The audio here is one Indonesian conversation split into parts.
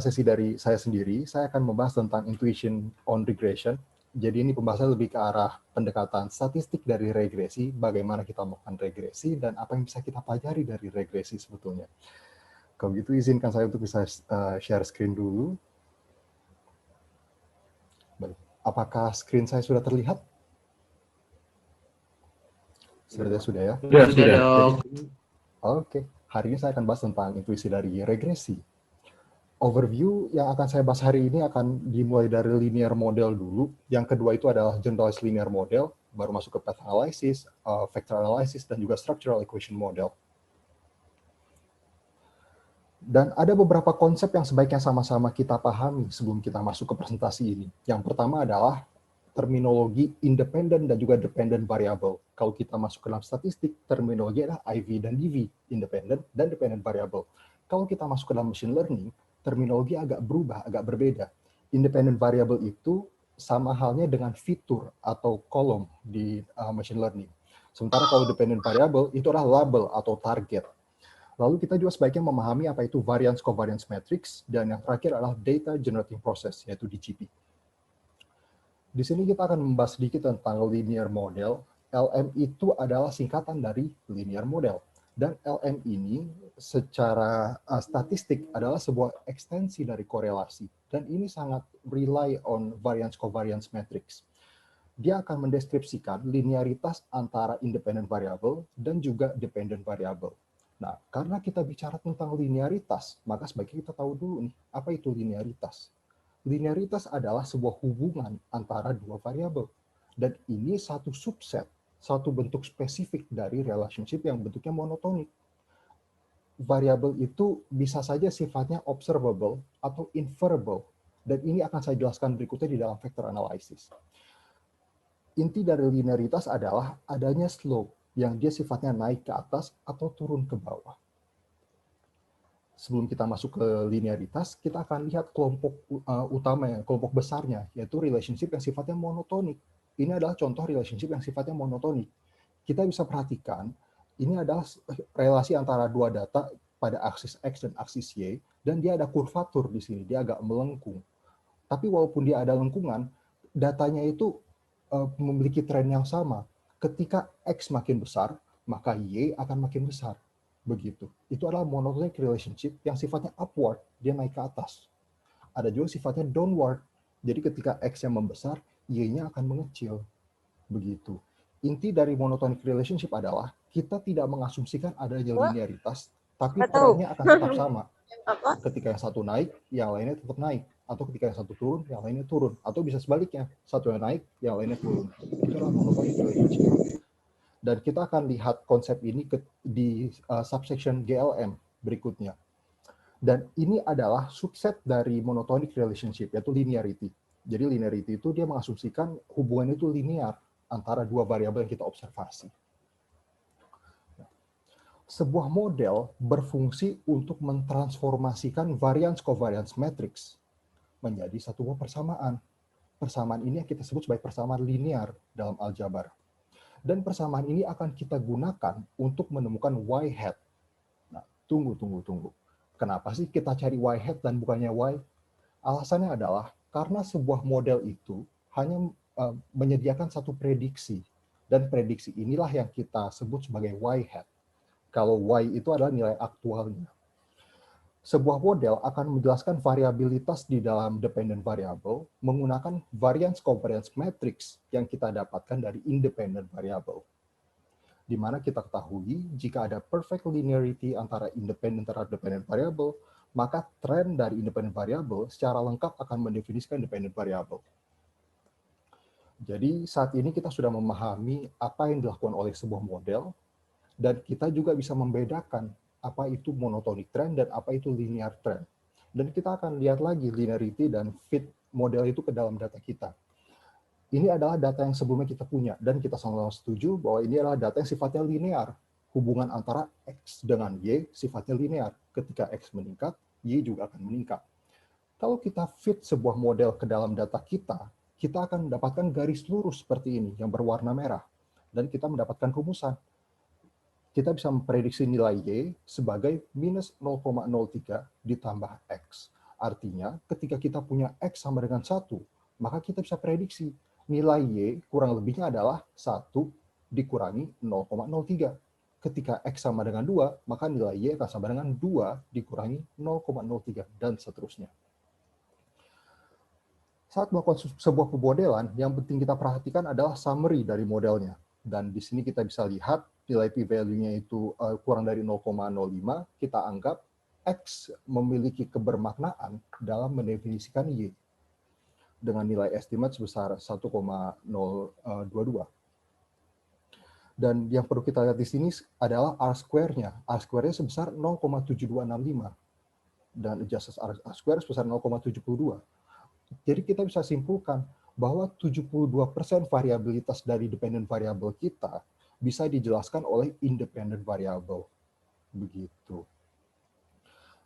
sesi dari saya sendiri, saya akan membahas tentang intuition on regression. Jadi ini pembahasan lebih ke arah pendekatan statistik dari regresi, bagaimana kita melakukan regresi, dan apa yang bisa kita pelajari dari regresi sebetulnya. Kalau gitu izinkan saya untuk bisa share screen dulu. Baik. Apakah screen saya sudah terlihat? Sepertinya sudah ya? Sudah dong. Oke, hari ini saya akan bahas tentang intuisi dari regresi. Overview yang akan saya bahas hari ini akan dimulai dari linear model dulu. Yang kedua itu adalah generalized linear model, baru masuk ke path analysis, vector analysis, dan juga structural equation model. Dan ada beberapa konsep yang sebaiknya sama-sama kita pahami sebelum kita masuk ke presentasi ini. Yang pertama adalah terminologi independent dan juga dependent variable. Kalau kita masuk ke dalam statistik, terminologi adalah IV dan DV, independent dan dependent variable. Kalau kita masuk ke dalam machine learning, terminologi agak berubah, agak berbeda. Independent variable itu sama halnya dengan fitur atau kolom di machine learning. Sementara kalau dependent variable itu adalah label atau target. Lalu kita juga sebaiknya memahami apa itu variance covariance matrix, dan yang terakhir adalah data generating process, yaitu DGP. Di sini kita akan membahas sedikit tentang linear model. LM itu adalah singkatan dari linear model. Dan LM ini secara statistik adalah sebuah ekstensi dari korelasi. Dan ini sangat rely on variance covariance matrix. Dia akan mendeskripsikan linearitas antara independent variable dan juga dependent variable. Nah, karena kita bicara tentang linearitas, maka sebaiknya kita tahu dulu nih, apa itu linearitas. Linearitas adalah sebuah hubungan antara dua variabel. Dan ini satu subset, satu bentuk spesifik dari relationship yang bentuknya monotonik. Variabel itu bisa saja sifatnya observable atau inferable. Dan ini akan saya jelaskan berikutnya di dalam vector analysis. Inti dari linearitas adalah adanya slope yang dia sifatnya naik ke atas atau turun ke bawah. Sebelum kita masuk ke linearitas, kita akan lihat kelompok utama, kelompok besarnya, yaitu relationship yang sifatnya monotonik. Ini adalah contoh relationship yang sifatnya monotonik. Kita bisa perhatikan, ini adalah relasi antara dua data pada aksis X dan aksis Y, dan dia ada kurvatur di sini, dia agak melengkung. Tapi walaupun dia ada lengkungan, datanya itu memiliki tren yang sama. Ketika X makin besar, maka Y akan makin besar. Begitu. Itu adalah monotonic relationship yang sifatnya upward, dia naik ke atas. Ada juga sifatnya downward. Jadi ketika X-nya membesar, Y-nya akan mengecil. Begitu. Inti dari monotonic relationship adalah kita tidak mengasumsikan adanya linearitas, tapi trennya akan tetap sama. Ketika yang satu naik, yang lainnya tetap naik. Atau ketika yang satu turun, yang lainnya turun. Atau bisa sebaliknya, satu yang naik, yang lainnya turun. Itulah monotonic relationship. Dan kita akan lihat konsep ini di subsection GLM berikutnya. Dan ini adalah subset dari monotonic relationship, yaitu linearity. Jadi linearity itu dia mengasumsikan hubungan itu linear antara dua variabel yang kita observasi. Sebuah model berfungsi untuk mentransformasikan variance covariance matrix menjadi satu buah persamaan. Persamaan ini yang kita sebut sebagai persamaan linear dalam aljabar. Dan persamaan ini akan kita gunakan untuk menemukan y hat. Nah, tunggu. Kenapa sih kita cari y hat dan bukannya y? Alasannya adalah karena sebuah model itu hanya menyediakan satu prediksi. Dan prediksi inilah yang kita sebut sebagai y hat. Kalau y itu adalah nilai aktualnya. Sebuah model akan menjelaskan variabilitas di dalam dependent variable menggunakan variance covariance matrix yang kita dapatkan dari independent variable. Di mana kita ketahui jika ada perfect linearity antara independent terhadap dependent variable, maka tren dari independent variable secara lengkap akan mendefinisikan dependent variable. Jadi saat ini kita sudah memahami apa yang dilakukan oleh sebuah model, dan kita juga bisa membedakan apa itu monotonic trend dan apa itu linear trend. Dan kita akan lihat lagi linearity dan fit model itu ke dalam data kita. Ini adalah data yang sebelumnya kita punya, dan kita sama-sama setuju bahwa ini adalah data yang sifatnya linear. Hubungan antara X dengan Y sifatnya linear. Ketika X meningkat, Y juga akan meningkat. Kalau kita fit sebuah model ke dalam data kita akan mendapatkan garis lurus seperti ini yang berwarna merah. Dan kita mendapatkan rumusan. Kita bisa memprediksi nilai Y sebagai minus 0,03 ditambah X. Artinya, ketika kita punya X sama dengan 1, maka kita bisa prediksi nilai Y kurang lebihnya adalah 1 dikurangi 0,03. Ketika X sama dengan 2, maka nilai Y akan sama dengan 2 dikurangi 0,03, dan seterusnya. Saat melakukan sebuah pemodelan, yang penting kita perhatikan adalah summary dari modelnya. Dan di sini kita bisa lihat nilai p-value-nya itu kurang dari 0,05, kita anggap X memiliki kebermaknaan dalam mendefinisikan Y dengan nilai estimate sebesar 1,022. Dan yang perlu kita lihat di sini adalah R-square-nya. R-square-nya sebesar 0,7265. Dan adjusted R-square sebesar 0,72. Jadi kita bisa simpulkan bahwa 72% variabilitas dari dependent variable kita bisa dijelaskan oleh independent variable. Begitu.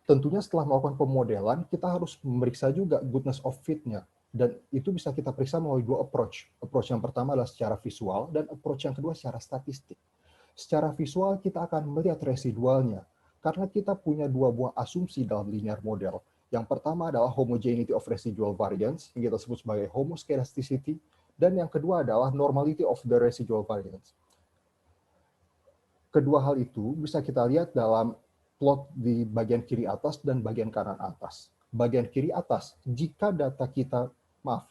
Tentunya setelah melakukan pemodelan, kita harus memeriksa juga goodness of fit-nya. Dan itu bisa kita periksa melalui dua approach. Approach yang pertama adalah secara visual, dan approach yang kedua secara statistik. Secara visual kita akan melihat residualnya, karena kita punya dua buah asumsi dalam linear model. Yang pertama adalah homogeneity of residual variance, yang kita sebut sebagai homoscedasticity, dan yang kedua adalah normality of the residual variance. Kedua hal itu bisa kita lihat dalam plot di bagian kiri atas dan bagian kanan atas. Bagian kiri atas, jika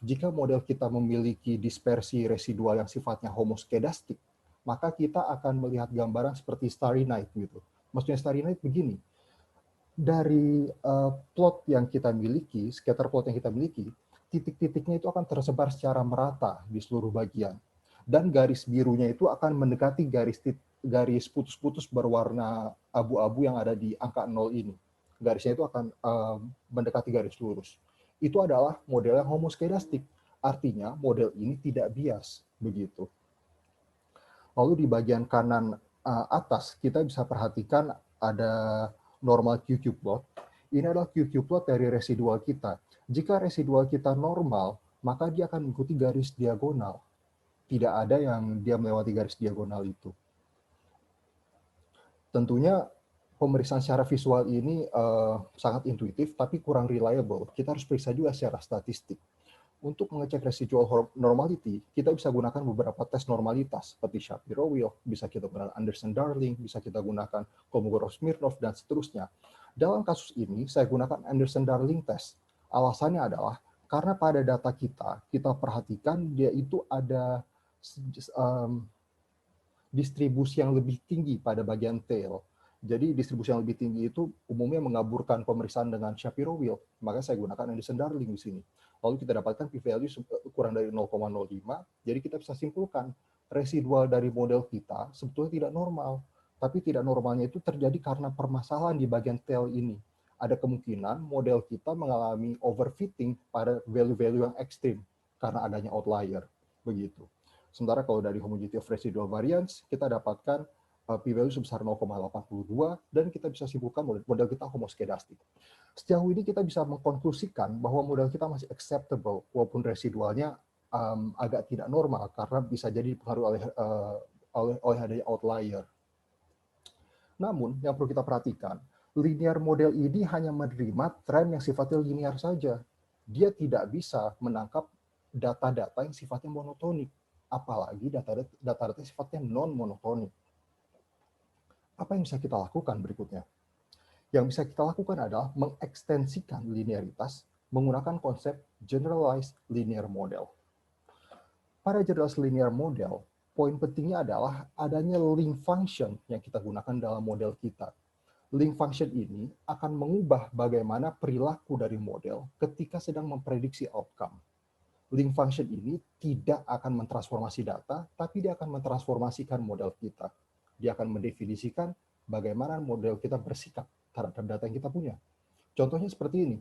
jika model kita memiliki dispersi residual yang sifatnya homoskedastik, maka kita akan melihat gambaran seperti starry night gitu. Maksudnya starry night begini, dari plot yang kita miliki, scatter plot yang kita miliki, titik-titiknya itu akan tersebar secara merata di seluruh bagian. Dan garis birunya itu akan mendekati garis putus-putus berwarna abu-abu yang ada di angka 0 ini. Garisnya itu akan mendekati garis lurus. Itu adalah model yang homoskedastik. Artinya model ini tidak bias. Begitu. Lalu di bagian kanan atas, kita bisa perhatikan ada normal QQ plot. Ini adalah QQ plot dari residual kita. Jika residual kita normal, maka dia akan mengikuti garis diagonal. Tidak ada yang dia melewati garis diagonal itu. Tentunya pemeriksaan secara visual ini sangat intuitif, tapi kurang reliable. Kita harus periksa juga secara statistik. Untuk mengecek residual normality, kita bisa gunakan beberapa tes normalitas, seperti Shapiro-Wilk, bisa kita gunakan Anderson-Darling, bisa kita gunakan Kolmogorov-Smirnov, dan seterusnya. Dalam kasus ini, saya gunakan Anderson-Darling test. Alasannya adalah, karena pada data kita perhatikan dia itu ada distribusi yang lebih tinggi pada bagian tail. Jadi distribusi yang lebih tinggi itu umumnya mengaburkan pemeriksaan dengan Shapiro-Wilk. Maka saya gunakan Anderson-Darling di sini. Lalu kita dapatkan p-value kurang dari 0,05. Jadi kita bisa simpulkan residual dari model kita sebetulnya tidak normal. Tapi tidak normalnya itu terjadi karena permasalahan di bagian tail ini. Ada kemungkinan model kita mengalami overfitting pada value-value yang ekstrim karena adanya outlier. Begitu. Sementara kalau dari homogeneity of residual variance, kita dapatkan p-value sebesar 0,82, dan kita bisa simpulkan model kita homoskedastik. Sejauh ini kita bisa mengkonklusikan bahwa model kita masih acceptable, walaupun residualnya agak tidak normal, karena bisa jadi dipengaruhi oleh adanya outlier. Namun, yang perlu kita perhatikan, linear model ini hanya menerima tren yang sifatnya linear saja. Dia tidak bisa menangkap data-data yang sifatnya monotonik, apalagi data-data yang sifatnya non-monotonik. Apa yang bisa kita lakukan berikutnya? Yang bisa kita lakukan adalah mengekstensikan linearitas menggunakan konsep generalized linear model. Pada generalized linear model, poin pentingnya adalah adanya link function yang kita gunakan dalam model kita. Link function ini akan mengubah bagaimana perilaku dari model ketika sedang memprediksi outcome. Link function ini tidak akan mentransformasi data, tapi dia akan mentransformasikan model kita. Dia akan mendefinisikan bagaimana model kita bersikap terhadap data yang kita punya. Contohnya seperti ini.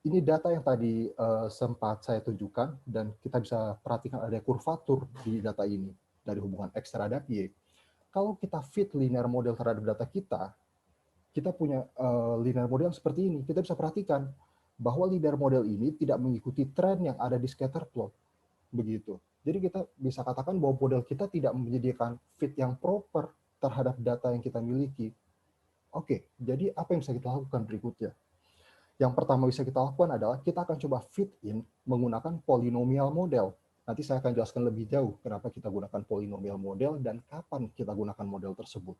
Ini data yang tadi sempat saya tunjukkan, dan kita bisa perhatikan ada kurvatur di data ini, dari hubungan X terhadap Y. Kalau kita fit linear model terhadap data kita punya linear model seperti ini. Kita bisa perhatikan bahwa linear model ini tidak mengikuti tren yang ada di scatter plot. Begitu. Jadi kita bisa katakan bahwa model kita tidak menyediakan fit yang proper terhadap data yang kita miliki. Oke, jadi apa yang bisa kita lakukan berikutnya? Yang pertama bisa kita lakukan adalah kita akan coba fit in menggunakan polynomial model. Nanti saya akan jelaskan lebih jauh kenapa kita gunakan polynomial model dan kapan kita gunakan model tersebut.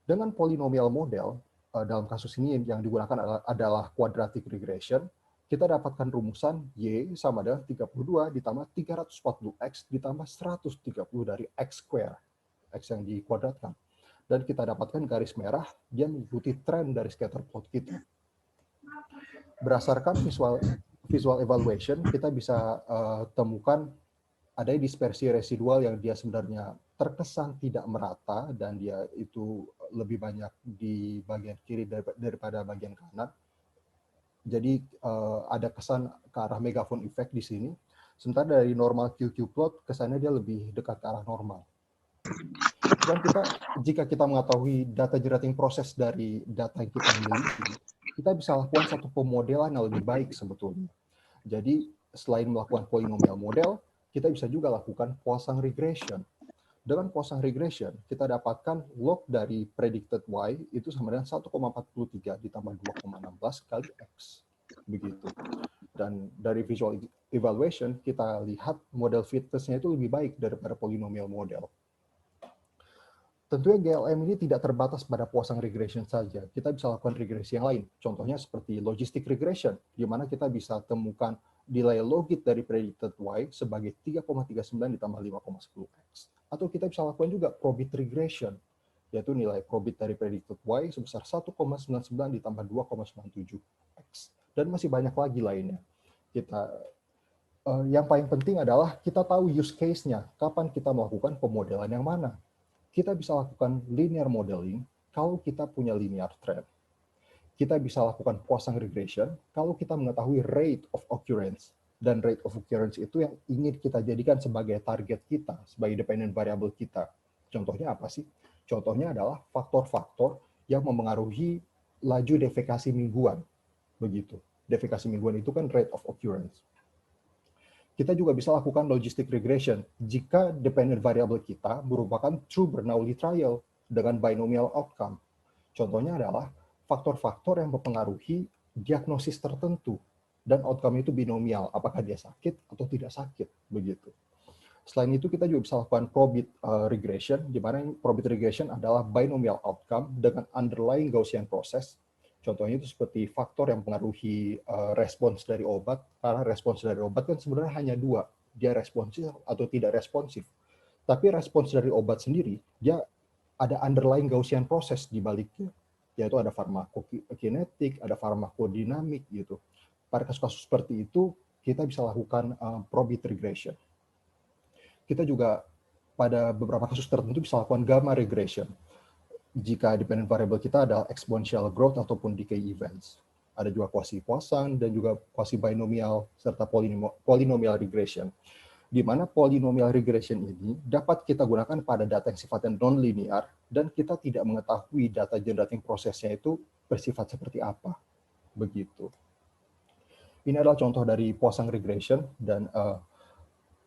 Dengan polynomial model, dalam kasus ini yang digunakan adalah quadratic regression, kita dapatkan rumusan Y sama dengan 32 ditambah 340X ditambah 130 dari X square, X yang dikuadratkan. Dan kita dapatkan garis merah, dia mengikuti tren dari scatter plot kita. Berdasarkan visual evaluation, kita bisa temukan ada dispersi residual yang dia sebenarnya terkesan tidak merata dan dia itu lebih banyak di bagian kiri daripada bagian kanan. Jadi ada kesan ke arah megaphone effect di sini. Sementara dari normal QQ plot, kesannya dia lebih dekat ke arah normal. Dan jika kita mengetahui data generating proses dari data yang kita miliki, kita bisa lakukan satu pemodelan yang lebih baik sebetulnya. Jadi selain melakukan polynomial model, kita bisa juga lakukan Poisson regression. Dengan Poisson regression, kita dapatkan log dari predicted Y itu sama dengan 1,43 ditambah 2,16 kali X. Begitu. Dan dari visual evaluation, kita lihat model fitness-nya itu lebih baik daripada polynomial model. Tentunya GLM ini tidak terbatas pada Poisson regression saja. Kita bisa lakukan regresi yang lain. Contohnya seperti logistic regression, di mana kita bisa temukan nilai logit dari predicted Y sebagai 3,39 ditambah 5,10X. Atau kita bisa lakukan juga probit regression, yaitu nilai probit dari predicted Y sebesar 1,99 ditambah 2,97X. Dan masih banyak lagi lainnya. Yang paling penting adalah kita tahu use case-nya, kapan kita melakukan pemodelan yang mana. Kita bisa lakukan linear modeling kalau kita punya linear trend. Kita bisa lakukan Poisson regression kalau kita mengetahui rate of occurrence. Dan rate of occurrence itu yang ingin kita jadikan sebagai target kita, sebagai dependent variable kita. Contohnya apa sih? Contohnya adalah faktor-faktor yang memengaruhi laju defekasi mingguan. Begitu. Defekasi mingguan itu kan rate of occurrence. Kita juga bisa lakukan logistic regression jika dependent variable kita merupakan true Bernoulli trial dengan binomial outcome. Contohnya adalah faktor-faktor yang mempengaruhi diagnosis tertentu dan outcome itu binomial, apakah dia sakit atau tidak sakit, begitu. Selain itu kita juga bisa lakukan probit regression, di mana probit regression adalah binomial outcome dengan underlying Gaussian process. Contohnya itu seperti faktor yang mempengaruhi respons dari obat, karena respons dari obat kan sebenarnya hanya dua, dia responsif atau tidak responsif. Tapi respons dari obat sendiri, dia ada underlying Gaussian process di baliknya, yaitu ada farmakokinetik, ada farmakodinamik gitu. Pada kasus-kasus seperti itu, kita bisa lakukan probit regression. Kita juga pada beberapa kasus tertentu bisa lakukan gamma regression jika dependent variable kita adalah exponential growth ataupun decay events. Ada juga quasi-Poisson dan juga quasi-binomial serta polynomial regression, di mana polynomial regression ini dapat kita gunakan pada data yang sifatnya non-linear dan kita tidak mengetahui data generating prosesnya itu bersifat seperti apa. Begitu. Ini adalah contoh dari Poisson regression dan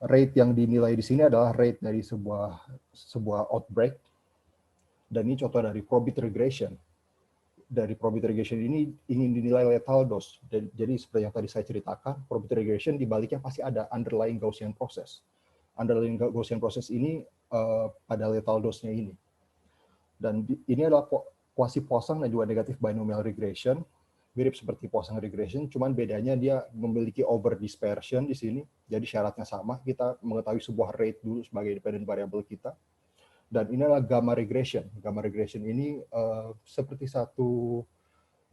rate yang dinilai di sini adalah rate dari sebuah outbreak. Dan ini contoh dari probit regression. Dari probit regression ini ingin dinilai lethal dose. Jadi seperti yang tadi saya ceritakan, probit regression di baliknya pasti ada underlying Gaussian process. Underlying Gaussian process ini pada lethal dose-nya ini. Dan ini adalah quasi-Poisson dan juga negative binomial regression. Mirip seperti Poisson regression, cuman bedanya dia memiliki over dispersion di sini. Jadi syaratnya sama, kita mengetahui sebuah rate dulu sebagai dependent variable kita. Dan ini adalah gamma regression. Gamma regression ini seperti satu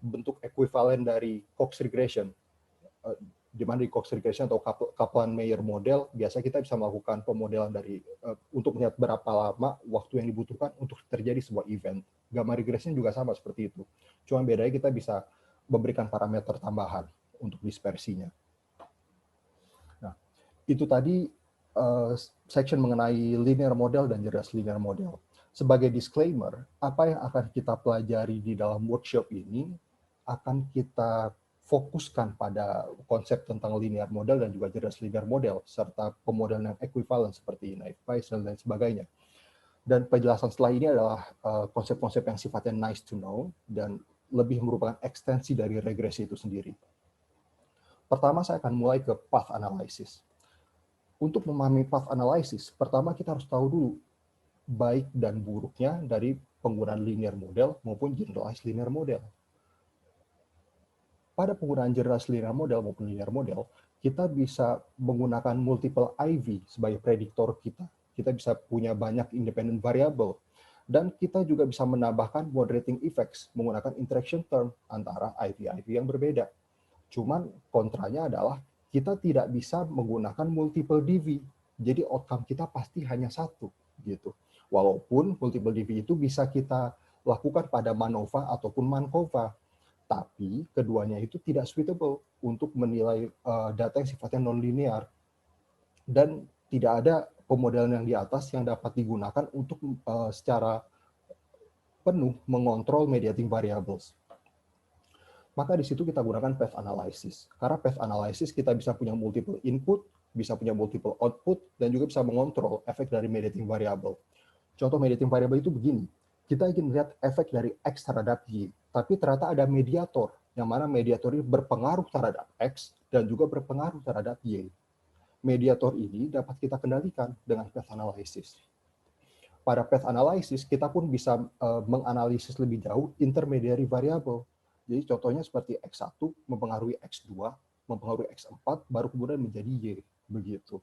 bentuk ekuivalen dari Cox regression. Di mana di Cox regression atau Kaplan-Meier model, biasa kita bisa melakukan pemodelan dari untuk melihat berapa lama waktu yang dibutuhkan untuk terjadi sebuah event. Gamma regression juga sama seperti itu. Cuma bedanya kita bisa memberikan parameter tambahan untuk dispersinya. Nah, itu tadi section mengenai linear model dan cerdas linear model. Sebagai disclaimer, apa yang akan kita pelajari di dalam workshop ini akan kita fokuskan pada konsep tentang linear model dan juga cerdas linear model, serta pemodelan yang ekuivalen seperti naive Bayes dan lain sebagainya. Dan penjelasan setelah ini adalah konsep-konsep yang sifatnya nice to know, dan lebih merupakan ekstensi dari regresi itu sendiri. Pertama, saya akan mulai ke path analysis. Untuk memahami path analysis, pertama kita harus tahu dulu baik dan buruknya dari penggunaan linear model maupun generalized linear model. Pada penggunaan generalized linear model maupun linear model, kita bisa menggunakan multiple IV sebagai prediktor kita. Kita bisa punya banyak independent variable. Dan kita juga bisa menambahkan moderating effects menggunakan interaction term antara IV-IV yang berbeda. Cuman kontranya adalah kita tidak bisa menggunakan multiple DV. Jadi outcome kita pasti hanya satu gitu. Walaupun multiple DV itu bisa kita lakukan pada MANOVA ataupun MANCOVA, tapi keduanya itu tidak suitable untuk menilai data yang sifatnya non-linear. Dan tidak ada pemodelan yang di atas yang dapat digunakan untuk secara penuh mengontrol mediating variables. Maka di situ kita gunakan path analysis. Karena path analysis kita bisa punya multiple input, bisa punya multiple output, dan juga bisa mengontrol efek dari mediating variable. Contoh mediating variable itu begini. Kita ingin melihat efek dari X terhadap Y, tapi ternyata ada mediator, yang mana mediator ini berpengaruh terhadap X dan juga berpengaruh terhadap Y. Mediator ini dapat kita kendalikan dengan path analysis. Pada path analysis, kita pun bisa menganalisis lebih jauh intermediary variable. Jadi contohnya seperti X1 mempengaruhi X2, mempengaruhi X4, baru kemudian menjadi Y. Begitu.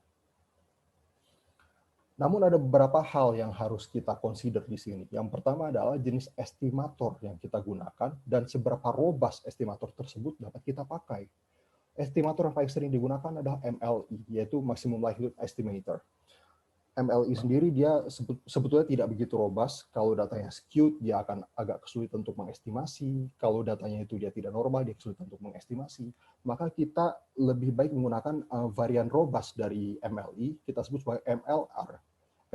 Namun ada beberapa hal yang harus kita consider di sini. Yang pertama adalah jenis estimator yang kita gunakan dan seberapa robust estimator tersebut dapat kita pakai. Estimator yang paling sering digunakan adalah MLE, yaitu Maximum Likelihood Estimator. MLE sendiri dia sebetulnya tidak begitu robust. Kalau datanya skewed, dia akan agak kesulitan untuk mengestimasi. Kalau datanya itu dia tidak normal, dia kesulitan untuk mengestimasi. Maka kita lebih baik menggunakan varian robust dari MLE, kita sebut sebagai MLR.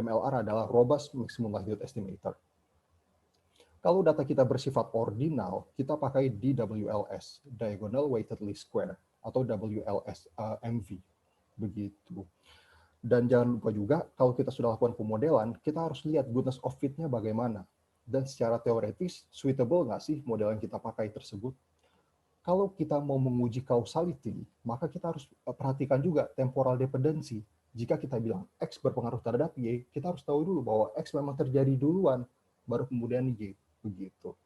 MLR adalah Robust Maximum Likelihood Estimator. Kalau data kita bersifat ordinal, kita pakai DWLS, Diagonal Weighted Least Square, atau WLS MV. Begitu. Dan jangan lupa juga, kalau kita sudah lakukan pemodelan, kita harus lihat goodness of fit-nya bagaimana. Dan secara teoretis, suitable nggak sih model yang kita pakai tersebut? Kalau kita mau menguji causality, maka kita harus perhatikan juga temporal dependency. Jika kita bilang X berpengaruh terhadap Y, kita harus tahu dulu bahwa X memang terjadi duluan, baru kemudian Y. Begitu.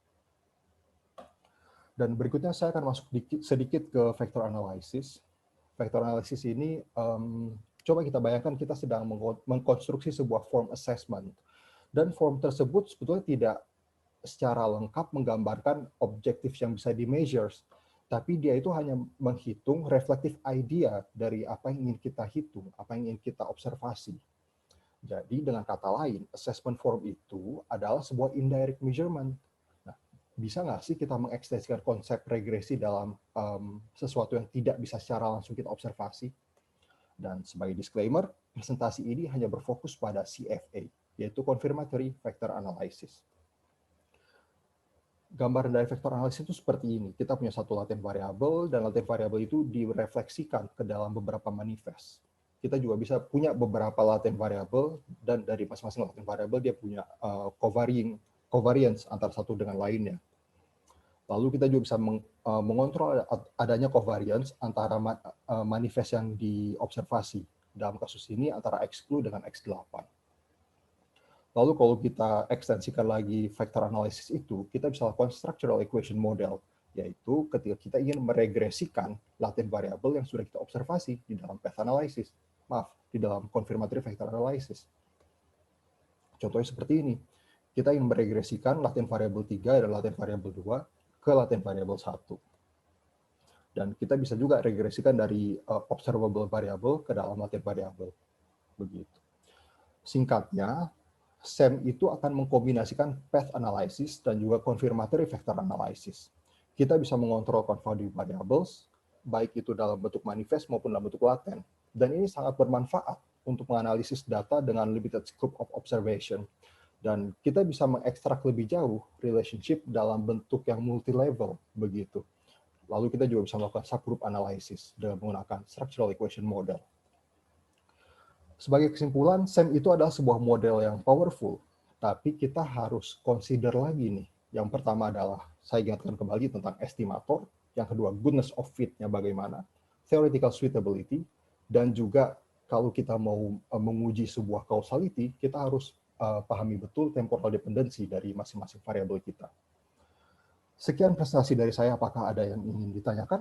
Dan berikutnya saya akan masuk sedikit ke vector analysis. Vector analysis ini coba kita bayangkan kita sedang mengkonstruksi sebuah form assessment. Dan form tersebut sebetulnya tidak secara lengkap menggambarkan objektif yang bisa di-measures, tapi dia itu hanya menghitung reflective idea dari apa yang ingin kita hitung, apa yang ingin kita observasi. Jadi dengan kata lain, assessment form itu adalah sebuah indirect measurement. Nah, bisa nggak sih kita mengekstensikan konsep regresi dalam sesuatu yang tidak bisa secara langsung kita observasi? Dan sebagai disclaimer, presentasi ini hanya berfokus pada CFA, yaitu Confirmatory Factor Analysis. Gambaran dari vector analysis itu seperti ini. Kita punya satu latent variable, dan latent variable itu direfleksikan ke dalam beberapa manifest. Kita juga bisa punya beberapa latent variable, dan dari masing-masing latent variable dia punya covariance antara satu dengan lainnya. Lalu kita juga bisa mengontrol adanya covariance antara manifest yang diobservasi. Dalam kasus ini antara X10 dengan X8. Lalu kalau kita ekstensikan lagi vector analysis itu, kita bisa lakukan structural equation model, yaitu ketika kita ingin meregresikan latent variable yang sudah kita observasi di dalam path analysis. Di dalam confirmatory vector analysis. Contohnya seperti ini. Kita ingin meregresikan latent variable 3 dan latent variable 2 ke latent variable 1. Dan kita bisa juga regresikan dari observable variable ke dalam latent variable. Begitu. Singkatnya, SEM itu akan mengkombinasikan path analysis dan juga confirmatory vector analysis. Kita bisa mengontrol confounding variables, baik itu dalam bentuk manifest maupun dalam bentuk laten. Dan ini sangat bermanfaat untuk menganalisis data dengan limited scope of observation. Dan kita bisa mengekstrak lebih jauh relationship dalam bentuk yang multi-level, begitu. Lalu kita juga bisa melakukan subgroup analysis dengan menggunakan structural equation model. Sebagai kesimpulan, SEM itu adalah sebuah model yang powerful, tapi kita harus consider lagi nih. Yang pertama adalah saya ingatkan kembali tentang estimator, yang kedua goodness of fit-nya bagaimana, theoretical suitability, dan juga kalau kita mau menguji sebuah causality, kita harus pahami betul temporal dependency dari masing-masing variabel kita. Sekian presentasi dari saya, apakah ada yang ingin ditanyakan?